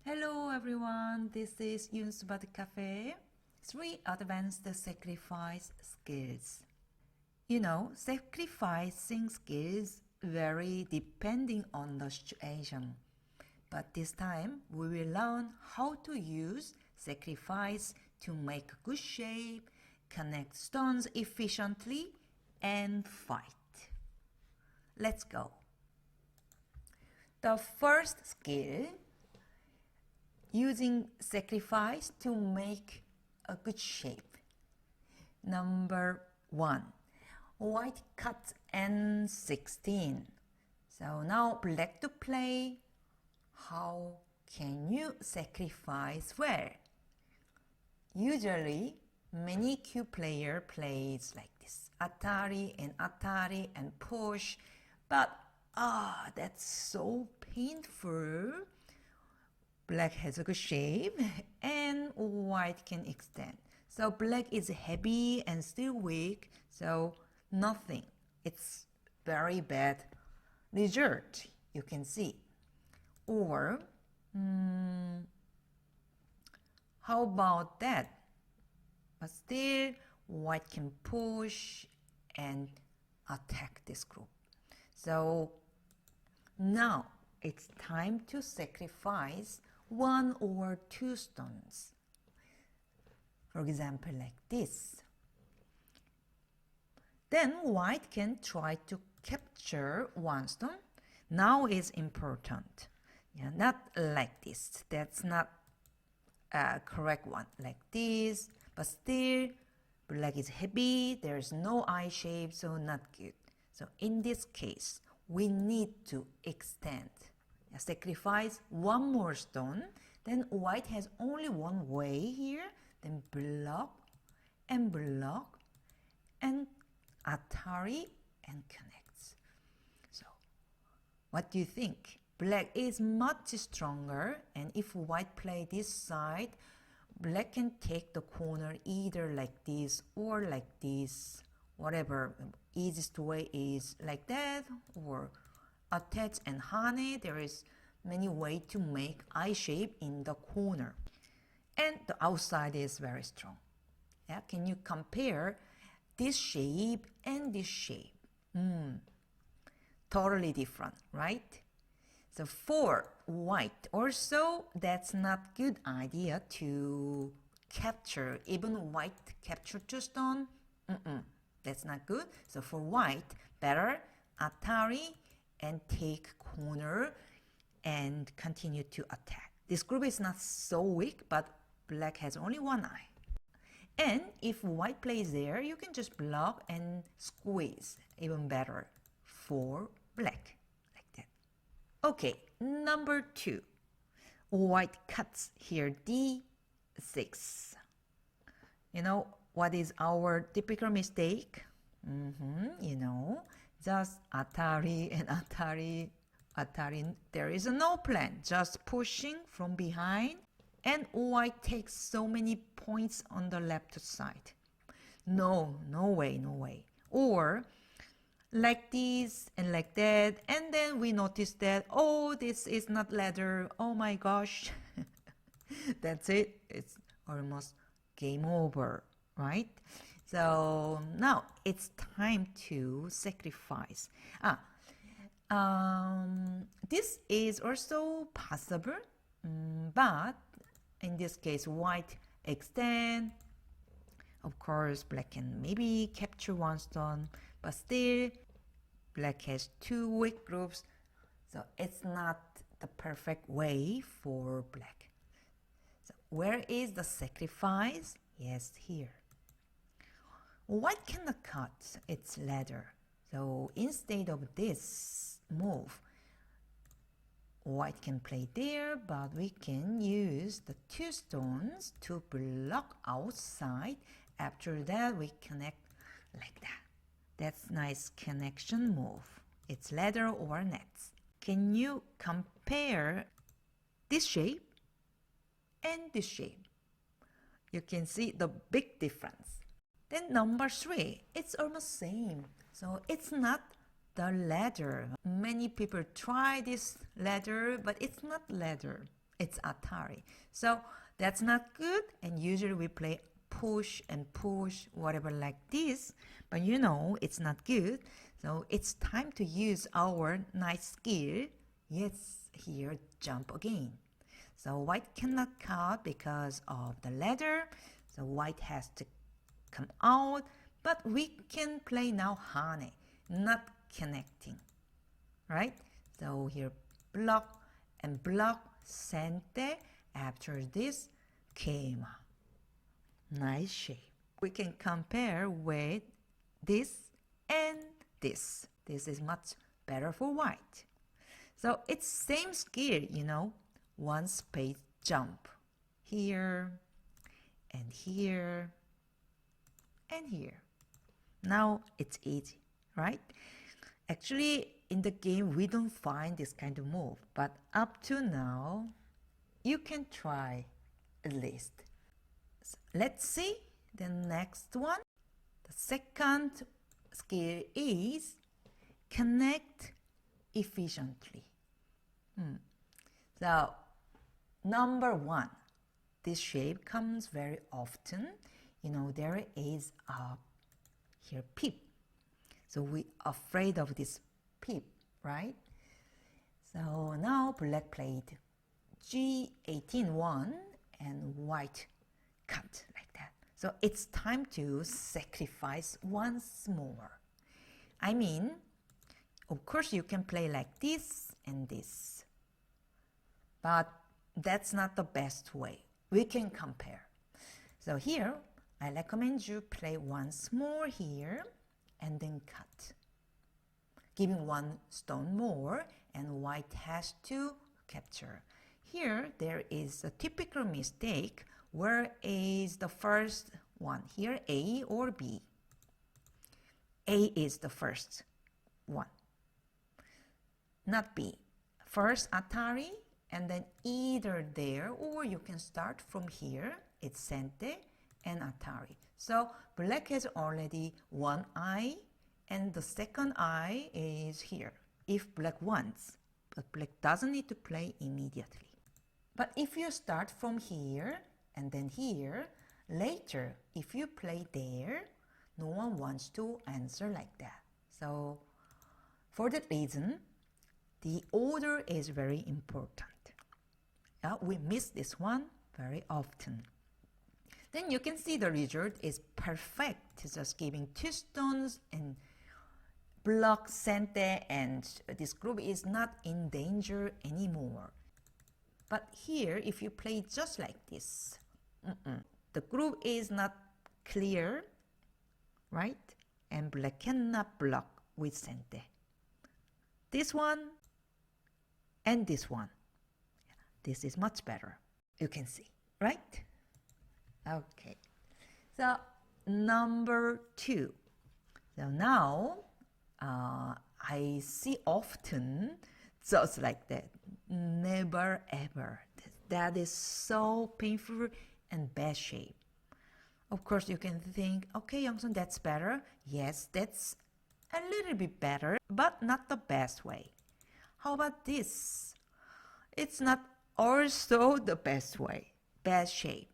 Hello everyone, this is Yun's Baduk Cafe. 3 advanced sacrifice skills. Sacrificing skills vary depending on the situation. But this time, we will learn how to use sacrifice to make good shape, connect stones efficiently, and fight. Let's go. The first skill, using sacrifice to make a good shape. Number 1, white cut N16. So now black to play. How can you sacrifice where? Usually, many Q player plays like this. Atari and push. But that's so painful. Black has a good shape and white can extend. So black is heavy and still weak, so nothing. It's very bad result, you can see. Or, how about that? But still, white can push and attack this group. So now it's time to sacrifice 1 or 2 stones. For example, like this. Then white can try to capture 1 stone. Now is important. Not like this. That's not a correct one. Like this. But still, black is heavy. There's no eye shape, so not good. So in this case, we need to extend. Sacrifice 1 more stone. Then white has only 1 way here. Then block and Atari and connects. So what do you think? Black is much stronger, and if white play this side, black can take the corner either like this or like this. Whatever easiest way is like that, or attach and honey. There is many ways to make eye shape in the corner. And the outside is very strong. Can you compare this shape and this shape? Totally different, right? So for white also, that's not good idea to capture, even white capture 2 stone. That's not good. So for white, better Atari and take corner and continue to attack. This group is not so weak, but black has only 1 eye. And if white plays there, you can just block and squeeze. Even better for black, like that. Okay, number 2. White cuts here D6. You know what is our typical mistake? Just Atari and Atari. There is no plan, just pushing from behind, and white takes so many points on the left side. No way. Or like this and like that, and then we notice that, this is not ladder. Oh my gosh. That's it. It's almost game over, right? So now it's time to sacrifice. This is also possible, but in this case, white extend. Of course, black can maybe capture 1 stone, but still, black has 2 weak groups, so it's not the perfect way for black. So where is the sacrifice? Yes, here. White cannot cut its ladder, so instead of this move, white can play there, but we can use the 2 stones to block outside. After that, we connect like that. That's nice connection move. It's ladder or nets. Can you compare this shape and this shape? You can see the big difference. Then number 3, it's almost same. So it's not the ladder. Many people try this ladder, but it's not ladder. It's Atari. So that's not good. And usually we play push and push, whatever like this. But you know, it's not good. So it's time to use our nice skill. Yes, here, jump again. So white cannot cut because of the ladder. So white has to come out. But we can play now hane, not connecting. Right? So here, block and block, sente. After this, kema. Nice shape. We can compare with this and this. This is much better for white. So it's same skill, you know. One space jump. Here, and here, and here. Now it's easy, right? Actually, in the game, we don't find this kind of move. But up to now, you can try at least. So let's see the next one. The second skill is connect efficiently. So number one, this shape comes very often. You know, there is a here peep. So we afraid of this peep, right? So now black played G18-1 and white cut like that. So it's time to sacrifice once more. I mean, of course you can play like this and this. But that's not the best way. We can compare. So here, I recommend you play once more here and then cut. Giving one stone more and white has to capture. Here, there is a typical mistake. Where is the first one? Here, A or B? A is the first one, not B. First Atari, and then either there, or you can start from here. It's Sente and Atari. So black has already one eye, and the second eye is here, if black wants. But black doesn't need to play immediately. But if you start from here, and then here, later, if you play there, no one wants to answer like that. So for that reason, the order is very important. We miss this one very often. Then you can see the result is perfect. Just giving two stones and block Sente, and this group is not in danger anymore. But here, if you play just like this, the group is not clear, right? And black cannot block with Sente. This one and this one. This is much better. You can see, right? Okay. So number two. So now I see often just like that. Never ever. That is so painful and bad shape. Of course, you can think, okay, Youngsun, that's better. Yes, that's a little bit better, but not the best way. How about this? It's not also the best way. Bad shape.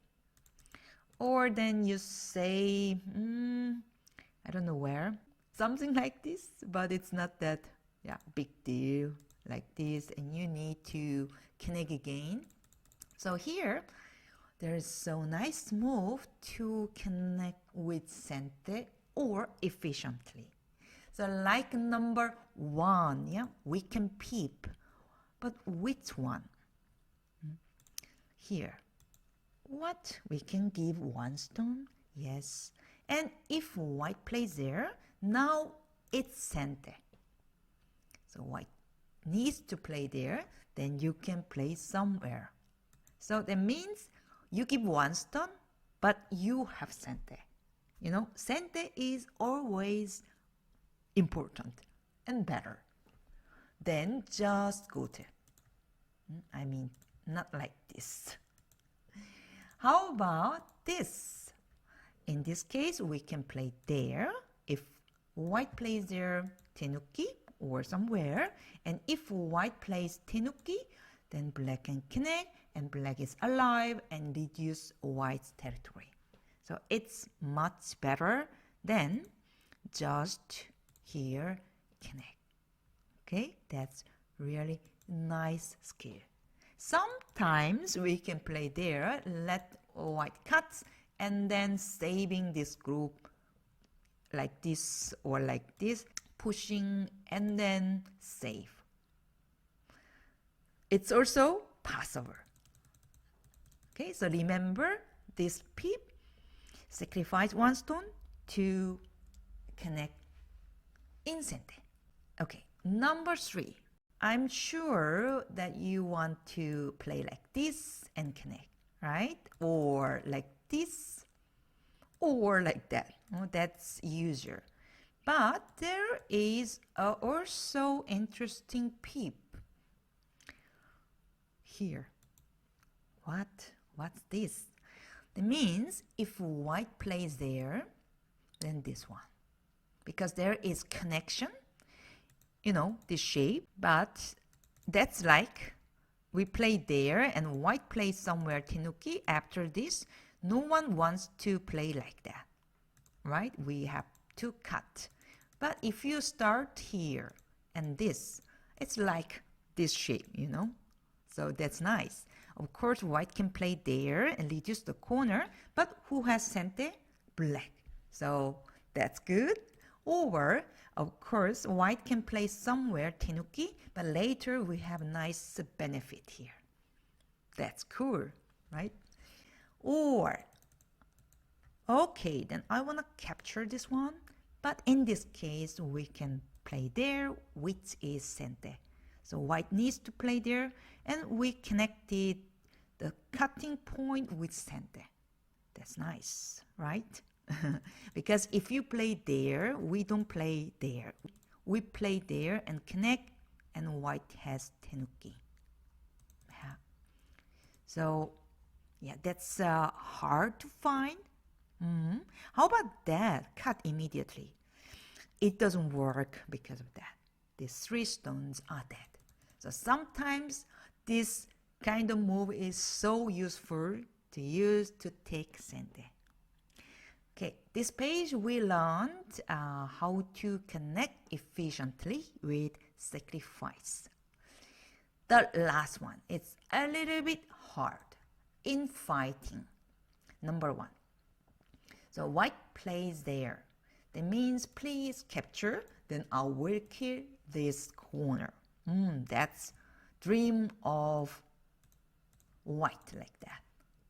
Or then you say, I don't know where, something like this, but it's not that big deal like this, and you need to connect again. So here, there is so nice move to connect with Sente or efficiently. So like number one, we can peep, but which one? Here. What? We can give one stone? Yes. And if white plays there, now it's Sente. So white needs to play there, then you can play somewhere. So that means you give one stone, but you have Sente. You know, Sente is always important and better than just Gote. I mean, not like this. How about this? In this case, we can play there. If white plays there, Tenuki or somewhere, and if white plays Tenuki, then black can connect and black is alive and reduce white's territory. So it's much better than just here connect. Okay, that's really nice skill. Sometimes we can play there, let white cuts, and then saving this group like this or like this, pushing and then save. It's also possible. Okay, so remember this peep, sacrifice one stone to connect in sente. Okay, number 3. I'm sure that you want to play like this and connect, right? Or like this, or like that. Oh, that's easier. But there is also interesting peep here. What's this? That means if white plays there, then this one. Because there is connection, you know, this shape, but that's like we play there and white plays somewhere tenuki. After this, no one wants to play like that, right? We have to cut. But if you start here and this, it's like this shape, you know? So that's nice. Of course, white can play there and reduce the corner, but who has sente? Black. So that's good. Or, of course, white can play somewhere tenuki, but later we have nice benefit here. That's cool, right? Or, okay, then I want to capture this one, but in this case, we can play there, which is sente. So white needs to play there, and we connected the cutting point with sente. That's nice, right? Because if you play there, we don't play there. We play there and connect, and white has tenuki. Yeah. So, yeah, that's hard to find. How about that? Cut immediately. It doesn't work because of that. These 3 stones are dead. So sometimes this kind of move is so useful to use to take sente. Okay, this page we learned how to connect efficiently with sacrifice. The last one, it's a little bit hard in fighting. Number 1. So white plays there. That means please capture, then I will kill this corner. That's dream of white like that.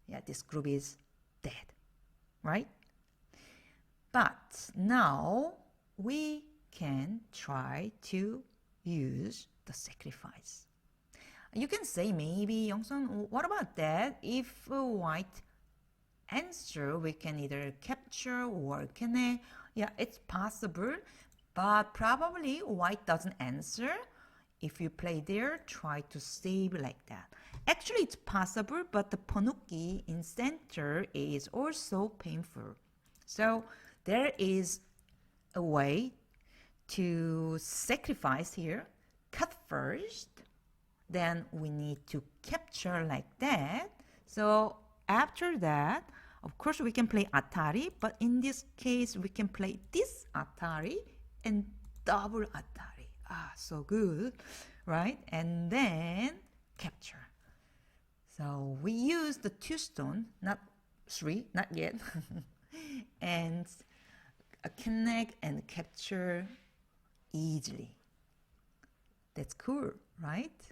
Yeah, this group is dead, right? But now we can try to use the sacrifice. You can say maybe, Youngsun, what about that? If white answer, we can either capture or connect. Yeah, it's possible, but probably white doesn't answer. If you play there, try to save like that. Actually, it's possible, but the ponuki in center is also painful. So there is a way to sacrifice here. Cut first, then we need to capture like that. So after that, of course, we can play atari, but in this case, we can play this atari and double atari. So good, right? And then capture. So we use the 2 stone, not 3, not yet, and connect and capture easily. That's cool, right?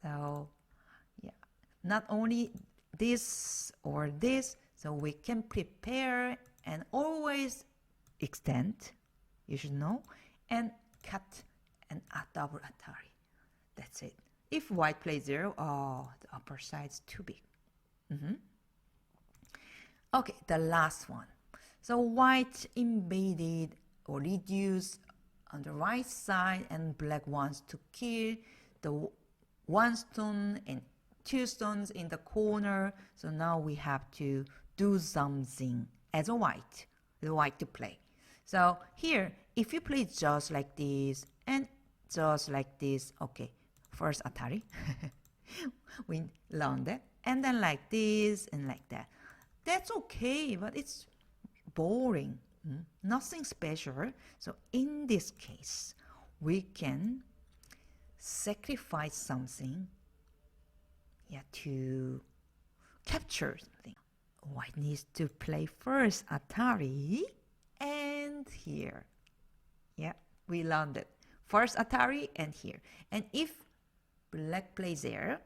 So yeah, not only this or this, so we can prepare and always extend, you should know, and cut and double atari. That's it. If white plays 0, the upper side's too big. Okay, the last one. So white invaded or reduced on the right side, and black wants to kill the 1 stone and 2 stones in the corner. So now we have to do something as a white, the white to play. So here, if you play just like this and just like this, okay, first atari, we learned that. and then like this and like that. That's okay, but it's boring. Nothing special. So in this case, we can sacrifice something, yeah, to capture something. White needs to play first Atari, and here. Yeah, we learned it. First Atari and here. And if black plays there,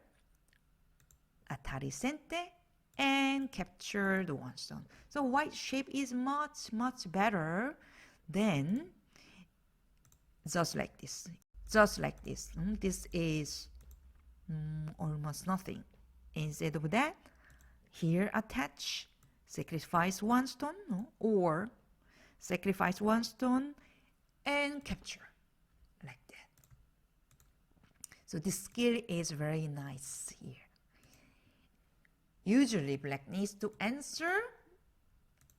Atari Sente and capture the one stone. So white shape is much, much better than just like this. Just like this. This is almost nothing. Instead of that, here attach, sacrifice one stone, or sacrifice one stone and capture like that. So this skill is very nice here. Usually black needs to answer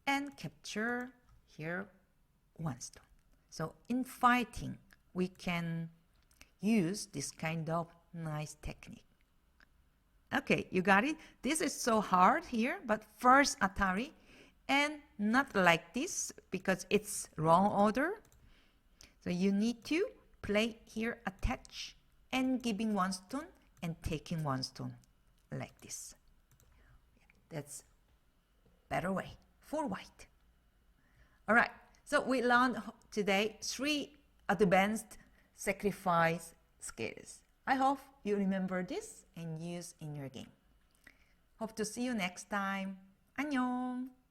and capture here one stone. So in fighting, we can use this kind of nice technique. Okay, you got it? This is so hard here, but first Atari, and not like this because it's wrong order. So you need to play here attach and giving one stone and taking one stone like this. That's better way for white. All right, so we learned today 3 advanced sacrifice skills. I hope you remember this and use in your game. Hope to see you next time. 안녕.